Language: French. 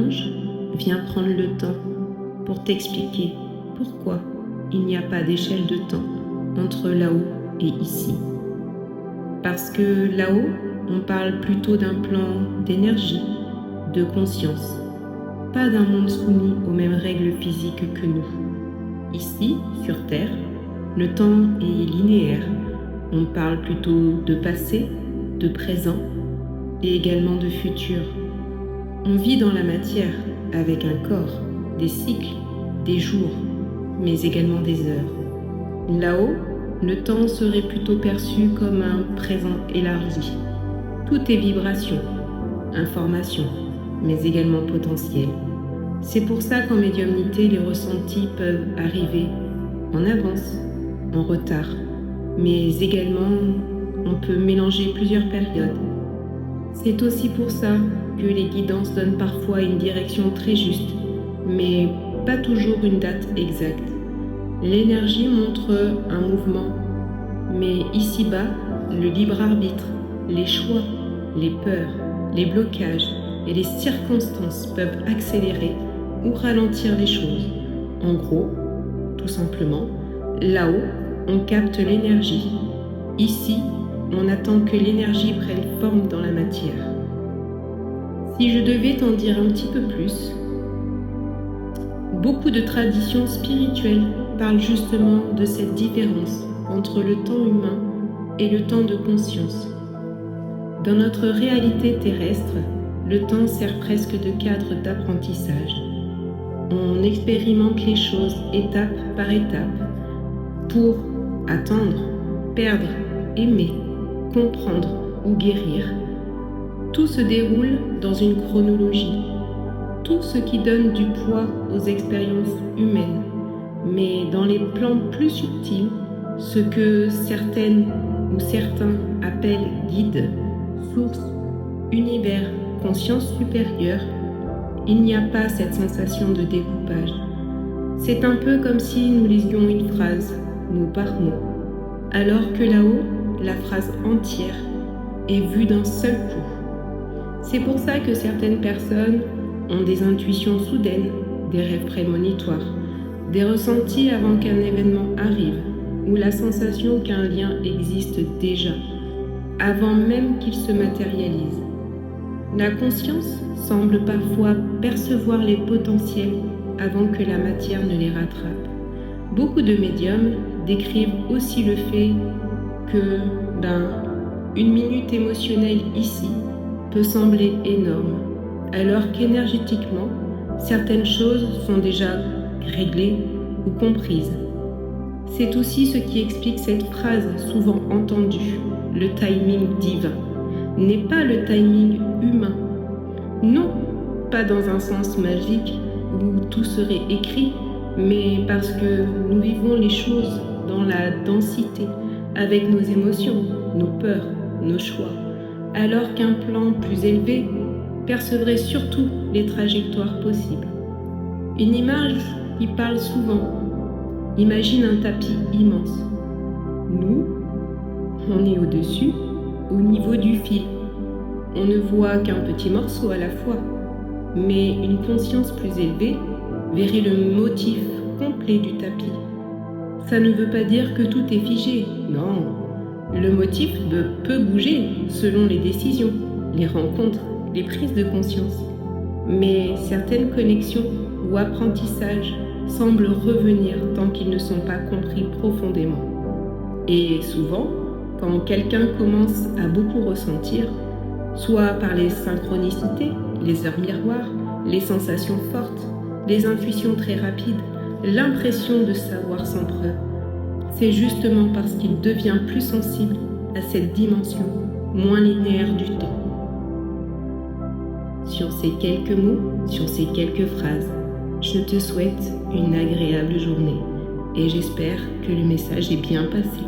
ange vient prendre le temps pour t'expliquer pourquoi il n'y a pas d'échelle de temps entre là-haut et ici. Parce que là-haut, on parle plutôt d'un plan d'énergie, de conscience, pas d'un monde soumis aux mêmes règles physiques que nous. Ici, sur Terre, le temps est linéaire. On parle plutôt de passé, de présent et également de futur. On vit dans la matière avec un corps, des cycles, des jours, mais également des heures. Là-haut, le temps serait plutôt perçu comme un présent élargi. Tout est vibration, information, mais également potentiel. C'est pour ça qu'en médiumnité, les ressentis peuvent arriver en avance, en retard, mais également on peut mélanger plusieurs périodes. C'est aussi pour ça que les guidances donnent parfois une direction très juste, mais pas toujours une date exacte. L'énergie montre un mouvement, mais ici-bas, le libre arbitre, les choix, les peurs, les blocages et les circonstances peuvent accélérer ou ralentir les choses. En gros, tout simplement, là-haut, on capte l'énergie. Ici, on attend que l'énergie prenne forme dans la matière. Si je devais t'en dire un petit peu plus, beaucoup de traditions spirituelles parlent justement de cette différence entre le temps humain et le temps de conscience. Dans notre réalité terrestre, le temps sert presque de cadre d'apprentissage. On expérimente les choses étape par étape pour attendre, perdre, aimer, comprendre ou guérir. Tout se déroule dans une chronologie. Tout ce qui donne du poids aux expériences humaines. Mais dans les plans plus subtils, ce que certaines ou certains appellent guides, sources, univers, conscience supérieure, il n'y a pas cette sensation de découpage. C'est un peu comme si nous lisions une phrase, mot par mot, alors que là-haut, la phrase entière est vue d'un seul coup. C'est pour ça que certaines personnes ont des intuitions soudaines, des rêves prémonitoires, des ressentis avant qu'un événement arrive, ou la sensation qu'un lien existe déjà, avant même qu'il se matérialise. La conscience semble parfois percevoir les potentiels avant que la matière ne les rattrape. Beaucoup de médiums décrivent aussi le fait que une minute émotionnelle ici peut sembler énorme, alors qu'énergétiquement, certaines choses sont déjà réglées ou comprises. C'est aussi ce qui explique cette phrase souvent entendue, le timing divin n'est pas le timing humain. Non, pas dans un sens magique où tout serait écrit, mais parce que nous vivons les choses dans la densité, avec nos émotions, nos peurs, nos choix, alors qu'un plan plus élevé percevrait surtout les trajectoires possibles. Une image qui parle souvent. Imagine un tapis immense. Nous, on est au-dessus, au niveau du fil. On ne voit qu'un petit morceau à la fois, mais une conscience plus élevée verrait le motif complet du tapis. Ça ne veut pas dire que tout est figé, non. Le motif peut bouger selon les décisions, les rencontres, les prises de conscience. Mais certaines connexions ou apprentissages semblent revenir tant qu'ils ne sont pas compris profondément. Et souvent, quand quelqu'un commence à beaucoup ressentir, soit par les synchronicités, les heures miroirs, les sensations fortes, les intuitions très rapides, l'impression de savoir sans preuve, c'est justement parce qu'il devient plus sensible à cette dimension moins linéaire du temps. Sur ces quelques mots, sur ces quelques phrases, je te souhaite une agréable journée et j'espère que le message est bien passé.